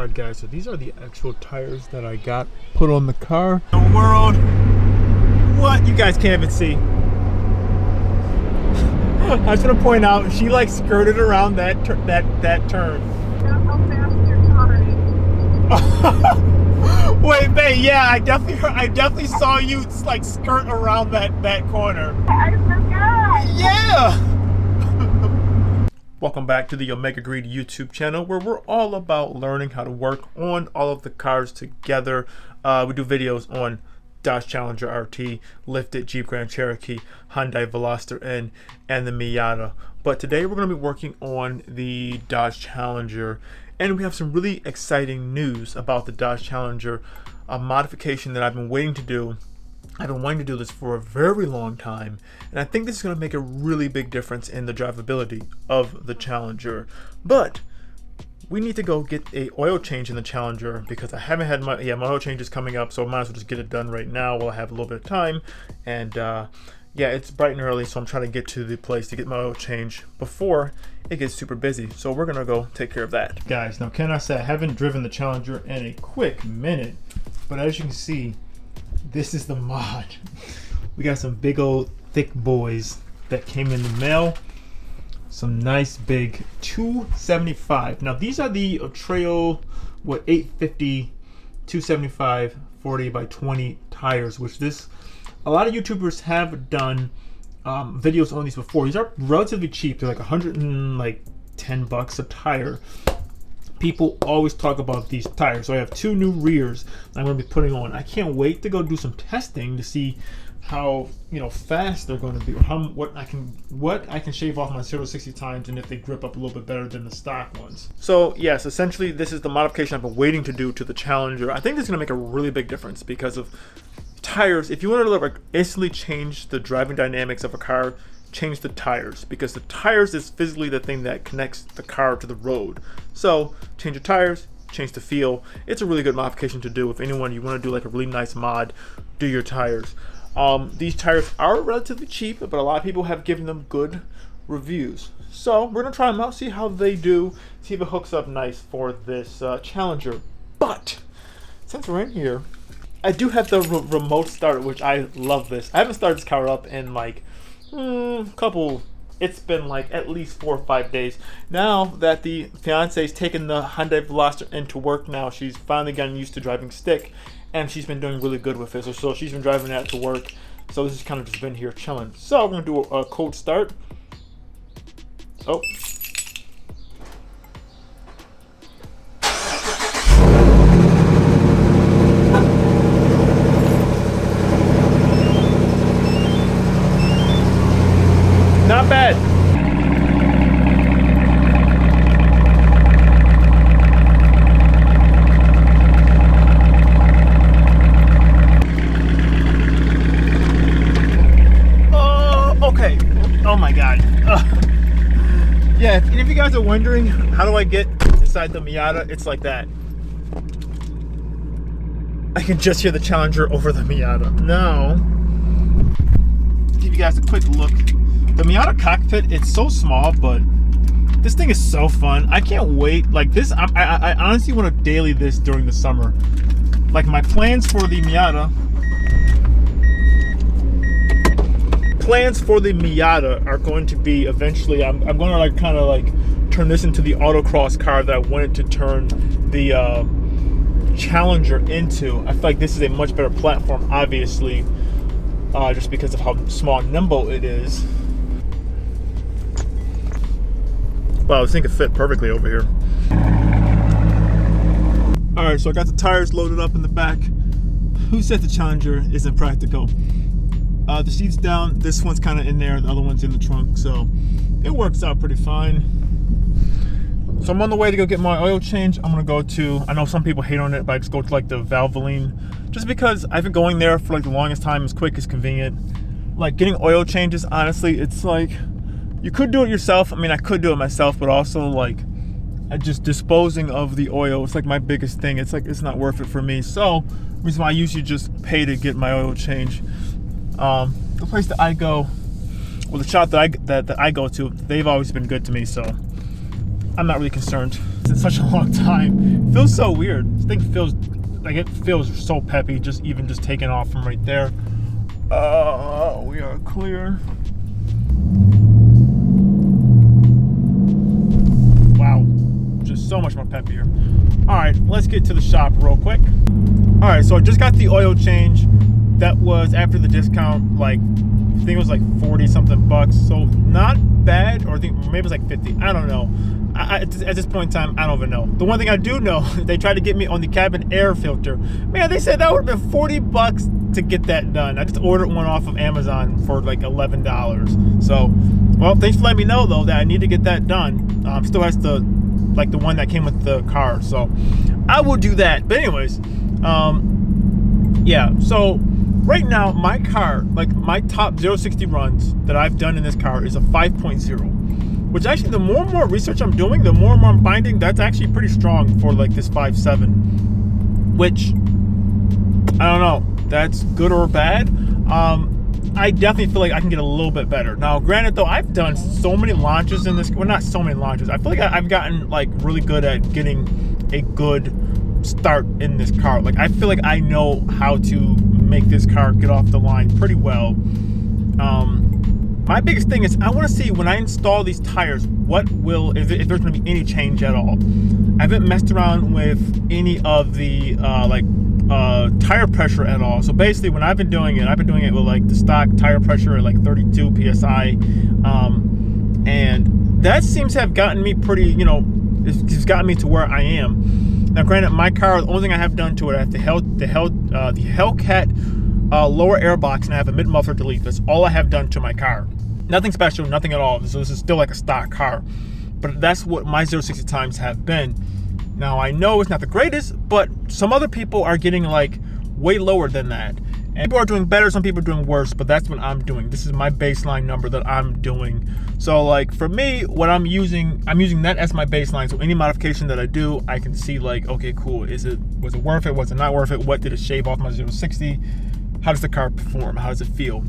Alright guys, so these are the actual tires that I got put on the car. The world, what? You guys can't even see. I just want to point out, she like skirted around that turn. That's how fast you're going. Wait, babe, yeah, I definitely saw you like skirt around that corner. I forgot. Yeah. Welcome back to the Omega Greed YouTube channel, where we're all about learning how to work on all of the cars together. We do videos on Dodge Challenger RT, Lifted, Jeep Grand Cherokee, Hyundai Veloster N, and the Miata. But today we're going to be working on the Dodge Challenger, and we have some really exciting news about the Dodge Challenger, a modification that I've been waiting to do. I've been wanting to do this for a very long time, and I think this is going to make a really big difference in the drivability of the Challenger. But we need to go get a oil change in the Challenger because I haven't had my oil change is coming up, so I might as well just get it done right now while I have a little bit of time. And yeah, it's bright and early, so I'm trying to get to the place to get my oil change before it gets super busy. So we're gonna go take care of that, guys. Now, can I say I haven't driven the Challenger in a quick minute, but as you can see, this is the mod. We got some big old thick boys that came in the mail. Some nice big 275. Now these are the Atturo 850 275 40 by 20 tires, which a lot of YouTubers have done videos on these before. These are relatively cheap. They're like $110 a tire. People always talk about these tires. So I have two new rears I'm going to be putting on. I can't wait to go do some testing to see how fast they're going to be, or what I can shave off my 0 to 60 times, and if they grip up a little bit better than the stock ones. So yes, essentially this is the modification I've been waiting to do to the Challenger. I think this is going to make a really big difference because of tires. If you want to like instantly change the driving dynamics of a car, change the tires, because the tires is physically the thing that connects the car to the road. So change your tires, change the feel. It's a really good modification to do. If anyone, you want to do like a really nice mod, do your tires. These tires are relatively cheap, but a lot of people have given them good reviews. So we're gonna try them out, see how they do, see if it hooks up nice for this Challenger. But since we're in here, I do have the remote start, which I love this. I haven't started this car up in like it's been like at least 4 or 5 days. Now that the fiance's taken the Hyundai Veloster into work now, she's finally gotten used to driving stick, and she's been doing really good with it. So she's been driving that to work. So this has kind of just been here chilling. So I'm gonna do a cold start. Oh. Not bad. Okay. Oh my god. Yeah, if you guys are wondering how do I get inside the Miata, it's like that. I can just hear the Challenger over the Miata. Now, give you guys a quick look. The Miata cockpit, it's so small, but this thing is so fun. I can't wait. Like this, I honestly want to daily this during the summer. Like my plans for the Miata. Are going to be eventually. I'm going to like kind of like turn this into the autocross car that I wanted to turn the Challenger into. I feel like this is a much better platform, obviously, just because of how small and nimble it is. Wow, this thing could fit perfectly over here. Alright, so I got the tires loaded up in the back. Who said the Challenger isn't practical? The seat's down, this one's kind of in there, the other one's in the trunk, so it works out pretty fine. So I'm on the way to go get my oil change. I'm gonna go to, I know some people hate on it, but I just go to like the Valvoline, just because I've been going there for like the longest time. It's quick, it's convenient. Like getting oil changes, honestly, it's like, you could do it yourself. I mean, I could do it myself, but also like just disposing of the oil, it's like my biggest thing. It's like, it's not worth it for me. So the reason why I usually just pay to get my oil change. The place that I go, well, the shop that I go to, they've always been good to me, so I'm not really concerned. in such a long time. It feels so weird. This thing feels like it feels so peppy, just taking off from right there. We are clear. Wow, just so much more peppier. All right, let's get to the shop real quick. All right, so I just got the oil change. That was after the discount, like I think it was like 40 something bucks. So not bad, or I think maybe it was like 50. I don't know. At this point in time, I don't even know. The one thing I do know, they tried to get me on the cabin air filter. Man, they said that would have been 40 bucks to get that done. I just ordered one off of Amazon for like $11. So, well, thanks for letting me know though that I need to get that done. Still has the like the one that came with the car, so I will do that. But anyways, yeah. So right now, my car, like my top 0-60 runs that I've done in this car is a 5.0, which actually the more and more research I'm doing, the more and more I'm finding that's actually pretty strong for like this 5.7, which I don't know, that's good or bad. I definitely feel like I can get a little bit better. Now, granted though, I've done so many launches in this, well, not so many launches. I feel like I've gotten like really good at getting a good start in this car. Like I feel like I know how to make this car get off the line pretty well. My biggest thing is I want to see when I install these tires, what will, if there's going to be any change at all. I haven't messed around with any of the tire pressure at all. So basically when I've been doing it with like the stock tire pressure at like 32 psi, and that seems to have gotten me pretty, you know, it's gotten me to where I am. Now granted, my car, the only thing I have done to it, I have the hellcat lower air box, and I have a mid muffler delete. That's all I have done to my car. Nothing special, nothing at all. So this is still like a stock car, but that's what my 0-60 times have been. Now I know it's not the greatest, but some other people are getting like way lower than that. And people are doing better, some people are doing worse, but that's what I'm doing. This is my baseline number that I'm doing. So like for me, what I'm using that as my baseline. So any modification that I do, I can see like, okay, cool. Was it worth it? Was it not worth it? What did it shave off my 0-60? How does the car perform? How does it feel?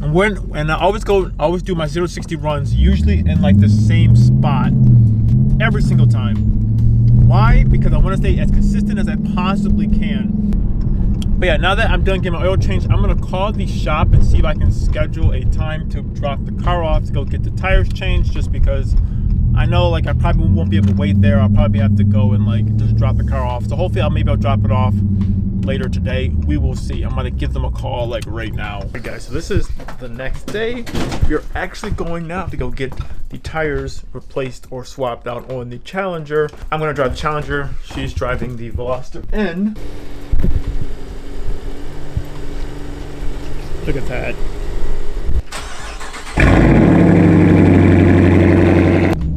And I always do my 0-60 runs usually in like the same spot every single time. Why? Because I want to stay as consistent as I possibly can. But yeah, now that I'm done getting my oil change, I'm gonna call the shop and see if I can schedule a time to drop the car off to go get the tires changed, just because I know like I probably won't be able to wait there. I'll probably have to go and like just drop the car off. So hopefully maybe I'll drop it off later today. We will see. I'm gonna give them a call like right now. All right guys, so this is the next day. We're actually going now to go get the tires replaced or swapped out on the Challenger. I'm gonna drive the Challenger. She's driving the Veloster N. Look at that.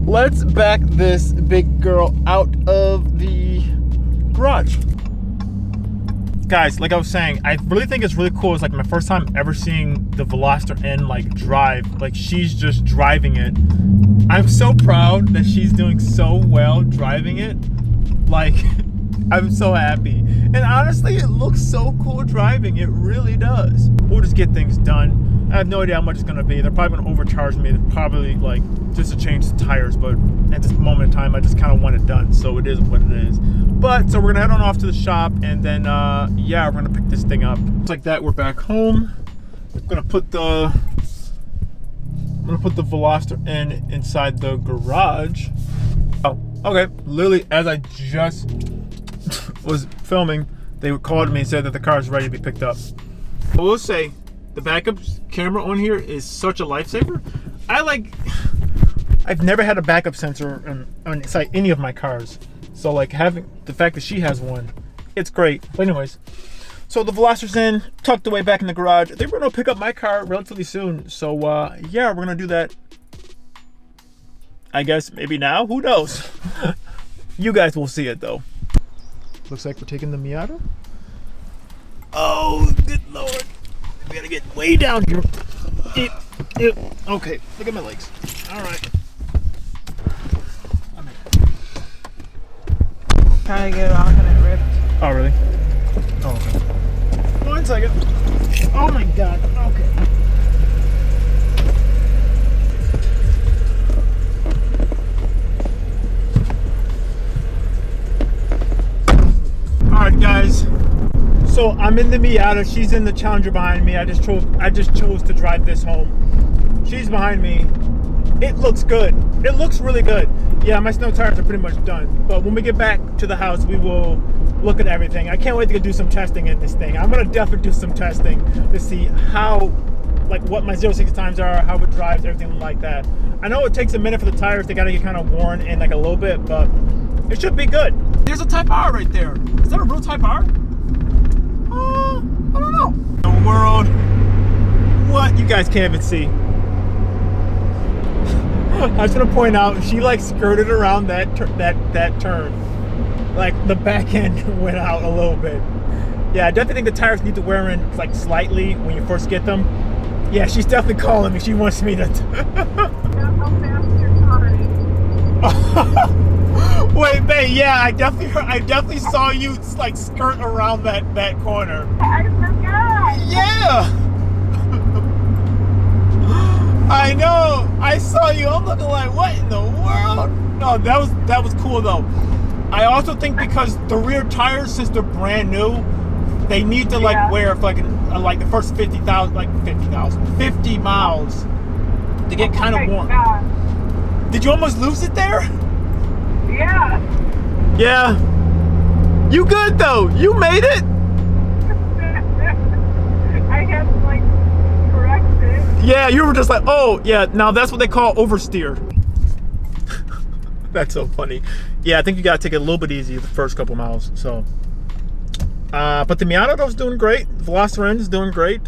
Let's back this big girl out of the garage. Guys, like I was saying, I really think it's really cool. It's like my first time ever seeing the Veloster N like drive. Like she's just driving it. I'm so proud that she's doing so well driving it. Like, I'm so happy. And honestly, it looks so cool driving. It really does. We'll just get things done. I have no idea how much it's gonna be. They're probably gonna overcharge me. They're probably like just to change the tires, but at this moment in time, I just kind of want it done. So it is what it is. But so we're gonna head on off to the shop, and then yeah, we're gonna pick this thing up. Just like that, we're back home. I'm gonna put the Veloster N inside the garage. Oh, okay. Literally, as I just was filming, they called me and said that the car is ready to be picked up. I will say, the backup camera on here is such a lifesaver. I've never had a backup sensor inside any of my cars. So like having the fact that she has one, it's great. But anyways, so the Veloster's in, tucked away back in the garage. They were gonna pick up my car relatively soon. So yeah, we're gonna do that. I guess maybe now, who knows? You guys will see it though. Looks like we're taking the Miata. Oh, good Lord. We gotta get way down here. Okay, look at my legs. All right. I'm in. Trying to get it off and it ripped. Oh, really? Oh, okay. 1 second. Oh my God, okay. So I'm in the Miata. She's in the Challenger behind me. I just chose to drive this home. She's behind me. It looks good. It looks really good. Yeah, my snow tires are pretty much done. But when we get back to the house, we will look at everything. I can't wait to go do some testing in this thing. I'm gonna definitely do some testing to see how, like, what my 0-60 times are, how it drives, everything like that. I know it takes a minute for the tires. They gotta get kind of worn in like a little bit, but it should be good. There's a Type R right there. Is that a real Type R? I don't know. The world. What? You guys can't even see. I just want to point out, she like skirted around that turn. Like the back end went out a little bit. Yeah, I definitely think the tires need to wear in like slightly when you first get them. Yeah, she's definitely calling me. She wants me to. How fast you're turning. Wait, babe. Yeah, I definitely saw you like skirt around that corner. I forgot. Yeah. I know. I saw you. I'm looking like, what in the world? No, that was cool though. I also think because the rear tires, since they're brand new, they need to like wear for like the first 50 miles to get kind of warm. God. Did you almost lose it there? Yeah. Yeah. You good though? You made it? I had to like correct it. Yeah, you were just like, oh yeah, now that's what they call oversteer. That's so funny. Yeah, I think you gotta take it a little bit easy the first couple miles. So but the Miata though is doing great. The Velociraptor is doing great.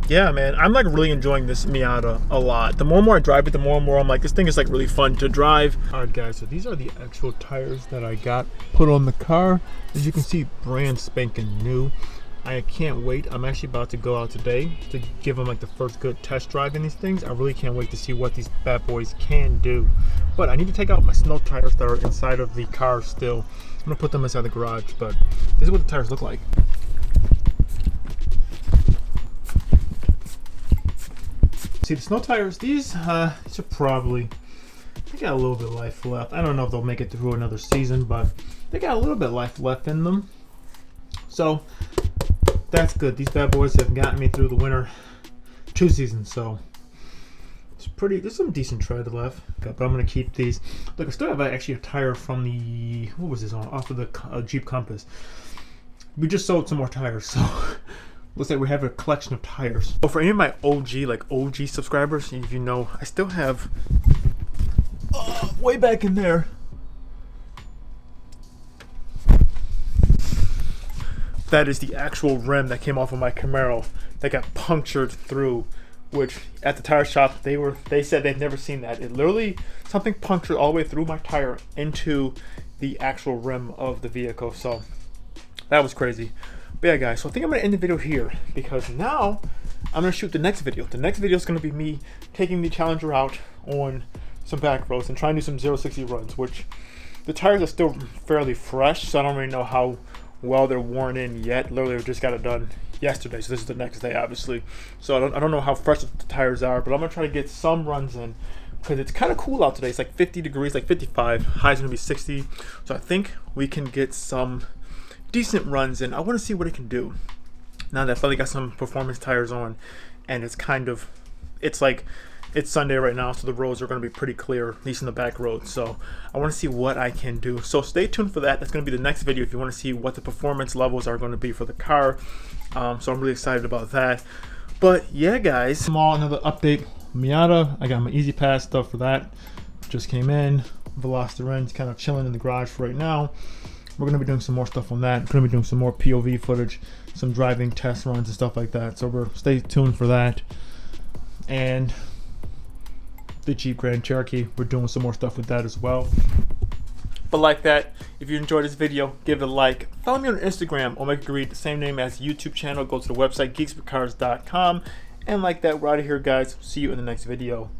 Yeah, man, I'm like really enjoying this Miata a lot. The more and more I drive it, the more and more I'm like, this thing is like really fun to drive. All right, guys, so these are the actual tires that I got put on the car. As you can see, brand spanking new. I can't wait. I'm actually about to go out today to give them like the first good test drive in these things. I really can't wait to see what these bad boys can do. But I need to take out my snow tires that are inside of the car still. I'm gonna put them inside the garage, but this is what the tires look like. See the snow tires, these should probably, they got a little bit of life left. I don't know if they'll make it through another season, but they got a little bit of life left in them. So that's good. These bad boys have gotten me through the winter 2 seasons, so it's pretty, there's some decent tread left. But I'm gonna keep these. Look, I still have actually a tire from the, what was this on? Off of the Jeep Compass. We just sold some more tires, so looks like we have a collection of tires. So for any of my OG subscribers, if you know, I still have way back in there. That is the actual rim that came off of my Camaro that got punctured through, which at the tire shop they said they've never seen that. It literally, something punctured all the way through my tire into the actual rim of the vehicle. So that was crazy. But yeah, guys, so I think I'm gonna end the video here because now I'm gonna shoot the next video. The next video is gonna be me taking the Challenger out on some back roads and trying to do some 0-60 runs, which the tires are still fairly fresh, so I don't really know how well they're worn in yet. Literally, we just got it done yesterday, so this is the next day, obviously. So I don't know how fresh the tires are, but I'm gonna try to get some runs in because it's kind of cool out today. It's like 50 degrees, like 55. High's gonna be 60, so I think we can get some decent runs in. I want to see what it can do now that I finally got some performance tires on, and it's kind of, it's like, it's Sunday right now, so the roads are going to be pretty clear, at least in the back roads. So I want to see what I can do. So stay tuned for that. That's going to be the next video if you want to see what the performance levels are going to be for the car. So I'm really excited about that. But yeah, guys, small another update. Miata, I got my Easy Pass stuff for that. Just came in. Velociraptor's kind of chilling in the garage for right now. We're going to be doing some more stuff on that. We're going to be doing some more POV footage, some driving test runs and stuff like that. So stay tuned for that. And the Jeep Grand Cherokee, we're doing some more stuff with that as well. But like that, if you enjoyed this video, give it a like. Follow me on Instagram, OmegaGreed, the same name as the YouTube channel. Go to the website, geeksforcars.com. And like that, we're out of here, guys. See you in the next video.